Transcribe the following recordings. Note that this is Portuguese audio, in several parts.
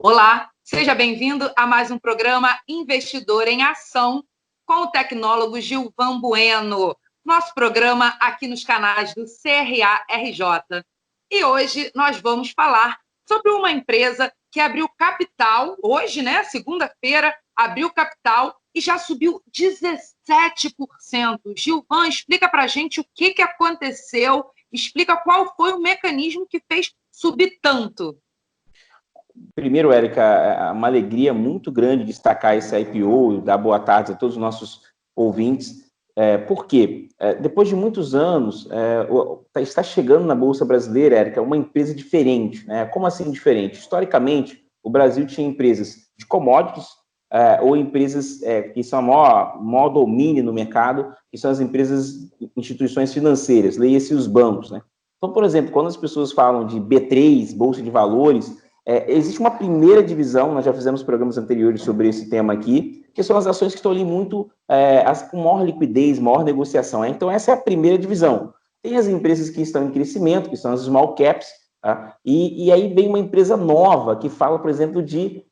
Olá, seja bem-vindo a mais um programa Investidor em Ação com o tecnólogo Gilvan Bueno. Nosso programa aqui nos canais do CRA-RJ. E hoje nós vamos falar sobre uma empresa que abriu capital, hoje, né, segunda-feira, abriu capital e já subiu 17%. Gilvan, explica para a gente o que aconteceu, explica qual foi o mecanismo que fez subir tanto. Primeiro, Érica, é uma alegria muito grande destacar esse IPO e dar boa tarde a todos os nossos ouvintes. Por quê? Depois de muitos anos, está chegando na Bolsa Brasileira, Érica, uma empresa diferente, né? Como assim diferente? Historicamente, o Brasil tinha empresas de commodities ou empresas que são maior domínio no mercado, que são as empresas, instituições financeiras, leia-se os bancos, né? Então, por exemplo, quando as pessoas falam de B3, Bolsa de Valores, existe uma primeira divisão, nós já fizemos programas anteriores sobre esse tema aqui, que são as ações que estão ali muito, com maior liquidez, maior negociação. Então, essa é a primeira divisão. Tem as empresas que estão em crescimento, que são as small caps, tá? E aí vem uma empresa nova que fala, por exemplo, de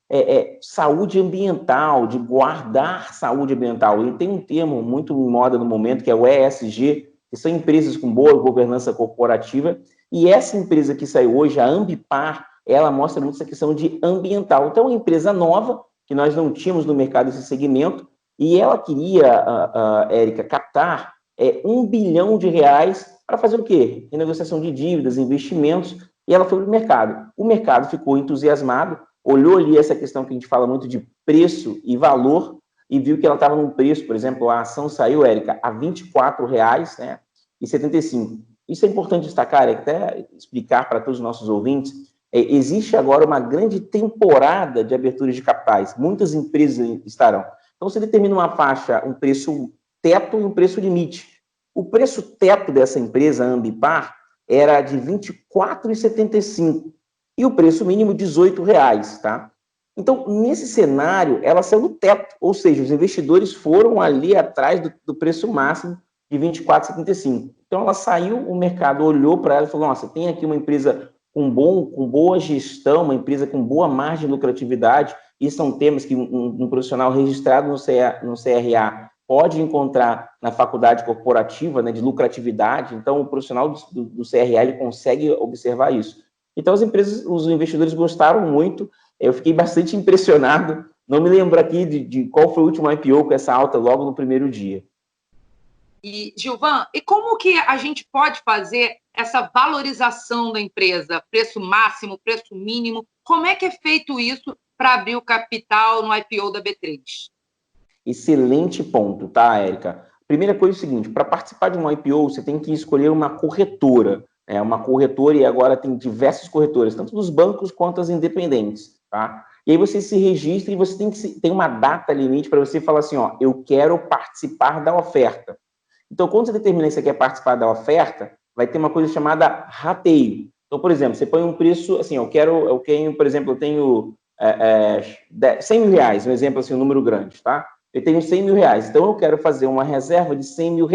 saúde ambiental, de guardar saúde ambiental. E tem um termo muito em moda no momento, que é o ESG, que são empresas com boa governança corporativa. E essa empresa que saiu hoje, a Ambipar, ela mostra muito essa questão de ambiental. Então, é uma empresa nova, que nós não tínhamos no mercado esse segmento, e ela queria, Érica, captar R$1 bilhão para fazer o quê? Renegociação de dívidas, investimentos, e ela foi para o mercado. O mercado ficou entusiasmado, olhou ali essa questão que a gente fala muito de preço e valor, e viu que ela estava num preço, por exemplo, a ação saiu, Érica, a R$24,75, né? Isso é importante destacar, até explicar para todos os nossos ouvintes. Existe agora uma grande temporada de abertura de capitais. Muitas empresas estarão. Então, você determina uma faixa, um preço teto e um preço limite. O preço teto dessa empresa, a Ambipar, era de R$ 24,75 e o preço mínimo R$ 18,00, tá? Então, nesse cenário, ela saiu no teto, ou seja, os investidores foram ali atrás do preço máximo de R$ 24,75. Então, ela saiu, o mercado olhou para ela e falou, nossa, tem aqui uma empresa com boa gestão, uma empresa com boa margem de lucratividade, e são temas que um profissional registrado no CRA pode encontrar na faculdade corporativa, né, de lucratividade. Então, o profissional do CRA ele consegue observar isso. Então, os investidores gostaram muito, eu fiquei bastante impressionado, não me lembro aqui de qual foi o último IPO com essa alta logo no primeiro dia. E, Gilvan, e como que a gente pode fazer essa valorização da empresa? Preço máximo, preço mínimo? Como é que é feito isso para abrir o capital no IPO da B3? Excelente ponto, tá, Érica? Primeira coisa é o seguinte, para participar de um IPO, você tem que escolher uma corretora. Uma corretora, e agora tem diversas corretoras, tanto dos bancos quanto as independentes, tá? E aí você se registra e você tem uma data limite para você falar assim, ó, eu quero participar da oferta. Então, quando você determina que você quer participar da oferta, vai ter uma coisa chamada rateio. Então, por exemplo, você põe um preço, assim, por exemplo, eu tenho R$100 mil, um exemplo assim, um número grande, tá? Eu tenho R$100 mil, então eu quero fazer uma reserva de R$100 mil,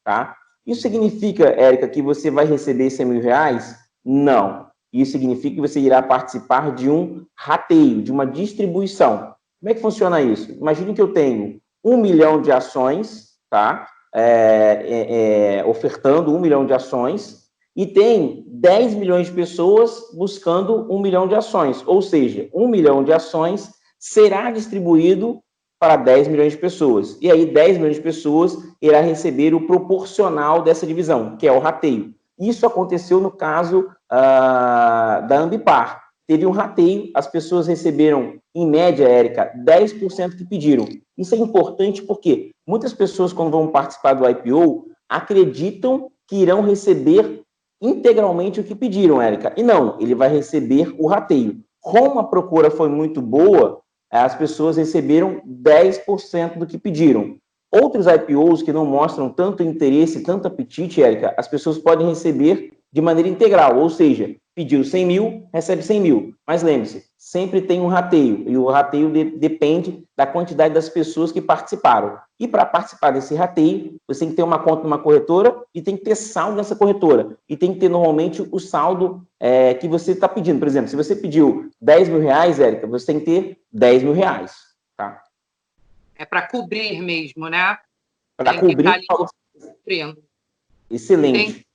tá? Isso significa, Érica, que você vai receber R$100 mil? Não. Isso significa que você irá participar de um rateio, de uma distribuição. Como é que funciona isso? Imagine que eu tenho 1 milhão de ações, tá? Ofertando 1 milhão de ações, e tem 10 milhões de pessoas buscando 1 milhão de ações, ou seja, 1 milhão de ações será distribuído para 10 milhões de pessoas, e aí 10 milhões de pessoas irá receber o proporcional dessa divisão, que é o rateio. Isso aconteceu no caso da Ambipar. Teve um rateio, as pessoas receberam, em média, Érica, 10% que pediram. Isso é importante porque muitas pessoas, quando vão participar do IPO, acreditam que irão receber integralmente o que pediram, Érica. E não, ele vai receber o rateio. Como a procura foi muito boa, as pessoas receberam 10% do que pediram. Outros IPOs que não mostram tanto interesse, tanto apetite, Érica, as pessoas podem receber de maneira integral, ou seja, pediu 100 mil, recebe 100 mil. Mas lembre-se, sempre tem um rateio, e o rateio depende da quantidade das pessoas que participaram. E para participar desse rateio, você tem que ter uma conta numa corretora e tem que ter saldo nessa corretora. E tem que ter, normalmente, o saldo que você está pedindo. Por exemplo, se você pediu 10 mil reais, Érica, você tem que ter 10 mil reais. Tá? É para cobrir mesmo, né? Para cobrir o valor. Excelente. Entendi.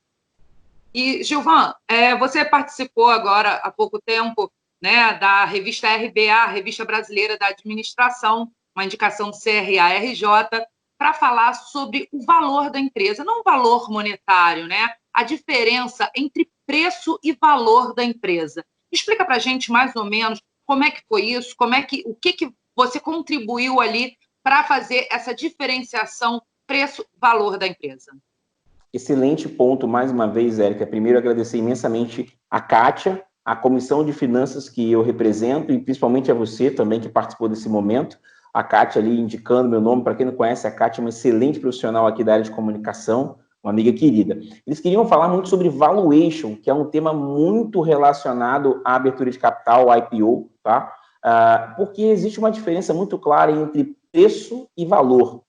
E, Gilvan, você participou agora, há pouco tempo, né, da revista RBA, Revista Brasileira da Administração, uma indicação do CRA-RJ, para falar sobre o valor da empresa, não o valor monetário, né? A diferença entre preço e valor da empresa. Explica para a gente, mais ou menos, como é que foi isso, o que você contribuiu ali para fazer essa diferenciação preço-valor da empresa. Excelente ponto, mais uma vez, Érica. Primeiro, agradecer imensamente a Kátia, a Comissão de Finanças que eu represento, e principalmente a você também, que participou desse momento. A Kátia ali indicando meu nome. Para quem não conhece, a Kátia é uma excelente profissional aqui da área de comunicação, uma amiga querida. Eles queriam falar muito sobre valuation, que é um tema muito relacionado à abertura de capital, IPO, tá? Porque existe uma diferença muito clara entre preço e valor.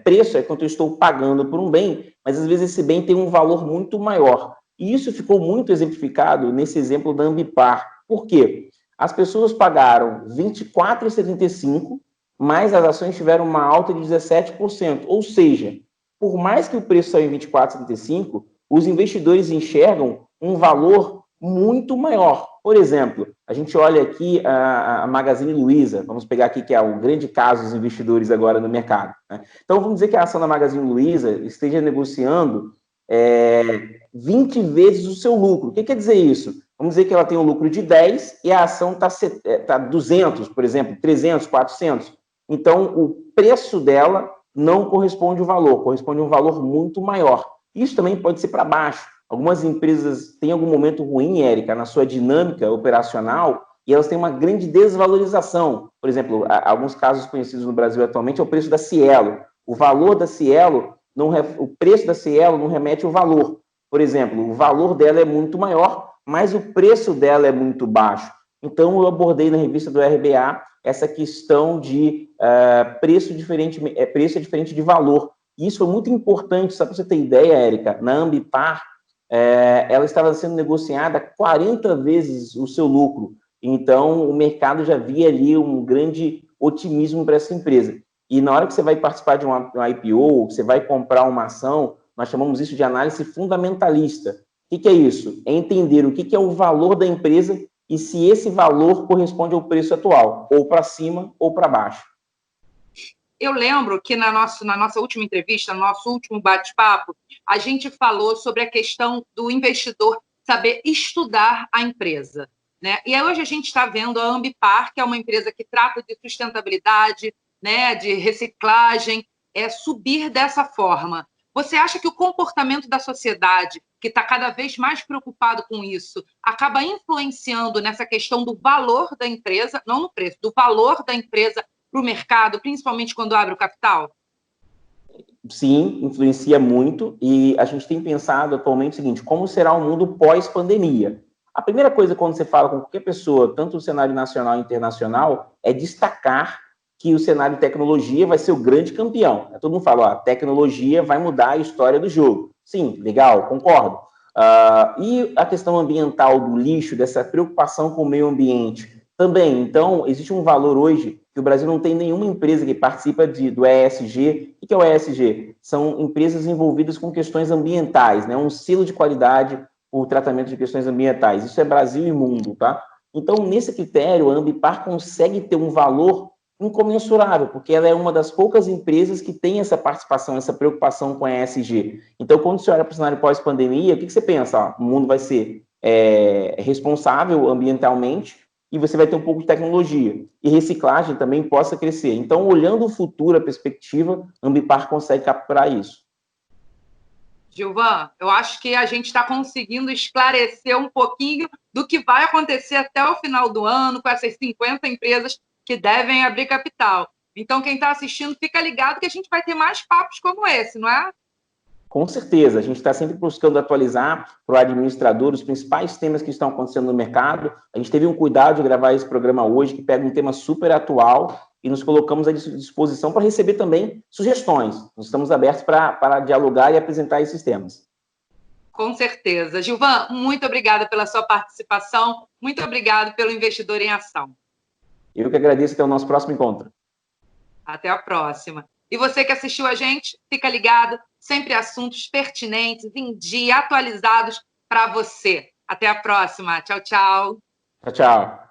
Preço é quanto eu estou pagando por um bem, mas às vezes esse bem tem um valor muito maior. E isso ficou muito exemplificado nesse exemplo da Ambipar. Por quê? As pessoas pagaram R$ 24,75, mas as ações tiveram uma alta de 17%. Ou seja, por mais que o preço saia em R$ 24,75, os investidores enxergam um valor muito maior. Por exemplo, a gente olha aqui a Magazine Luiza, vamos pegar aqui que é o grande caso dos investidores agora no mercado, né? Então, vamos dizer que a ação da Magazine Luiza esteja negociando 20 vezes o seu lucro. O que quer dizer isso? Vamos dizer que ela tem um lucro de 10 e a ação está 200, por exemplo, 300, 400. Então, o preço dela não corresponde ao valor, corresponde a um valor muito maior. Isso também pode ser para baixo. Algumas empresas têm algum momento ruim, Érica, na sua dinâmica operacional, e elas têm uma grande desvalorização. Por exemplo, alguns casos conhecidos no Brasil atualmente é o preço da Cielo. O valor da Cielo, o preço da Cielo não remete ao valor. Por exemplo, o valor dela é muito maior, mas o preço dela é muito baixo. Então, eu abordei na revista do RBA essa questão de preço é diferente de valor. E isso foi muito importante, só para você ter ideia, Érica, na Ambipar, ela estava sendo negociada 40 vezes o seu lucro. Então, o mercado já via ali um grande otimismo para essa empresa. E na hora que você vai participar de um IPO, você vai comprar uma ação, nós chamamos isso de análise fundamentalista. O que é isso? É entender o que é o valor da empresa e se esse valor corresponde ao preço atual, ou para cima ou para baixo. Eu lembro que na nossa última entrevista, no nosso último bate-papo, a gente falou sobre a questão do investidor saber estudar a empresa, né? E hoje a gente está vendo a Ambipar, que é uma empresa que trata de sustentabilidade, né, de reciclagem, subir dessa forma. Você acha que o comportamento da sociedade, que está cada vez mais preocupado com isso, acaba influenciando nessa questão do valor da empresa, não no preço, do valor da empresa para o mercado, principalmente quando abre o capital? Sim, influencia muito, e a gente tem pensado atualmente o seguinte: como será o mundo pós-pandemia? A primeira coisa, quando você fala com qualquer pessoa, tanto no cenário nacional e internacional, é destacar que o cenário de tecnologia vai ser o grande campeão. Todo mundo fala, a tecnologia vai mudar a história do jogo. Sim, legal, concordo. E a questão ambiental do lixo, dessa preocupação com o meio ambiente também. Então, existe um valor hoje que o Brasil não tem nenhuma empresa que participa do ESG. O que é o ESG? São empresas envolvidas com questões ambientais, né? Um selo de qualidade, o tratamento de questões ambientais. Isso é Brasil e mundo, tá? Então, nesse critério, a Ambipar consegue ter um valor incomensurável, porque ela é uma das poucas empresas que tem essa participação, essa preocupação com a ESG. Então, quando você olha para o cenário pós-pandemia, o que você pensa? O mundo vai ser responsável ambientalmente e você vai ter um pouco de tecnologia. E reciclagem também possa crescer. Então, olhando o futuro, a perspectiva, a Ambipar consegue capturar isso. Gilvan, eu acho que a gente está conseguindo esclarecer um pouquinho do que vai acontecer até o final do ano com essas 50 empresas que devem abrir capital. Então, quem está assistindo, fica ligado que a gente vai ter mais papos como esse, não é? Com certeza, a gente está sempre buscando atualizar para o administrador os principais temas que estão acontecendo no mercado. A gente teve um cuidado de gravar esse programa hoje, que pega um tema super atual, e nos colocamos à disposição para receber também sugestões. Nós estamos abertos para dialogar e apresentar esses temas. Com certeza. Gilvan, muito obrigada pela sua participação, muito obrigado pelo Investidor em Ação. Eu que agradeço, até o nosso próximo encontro. Até a próxima. E você que assistiu a gente, fica ligado, sempre assuntos pertinentes, em dia, atualizados para você. Até a próxima. Tchau, tchau. Tchau, tchau.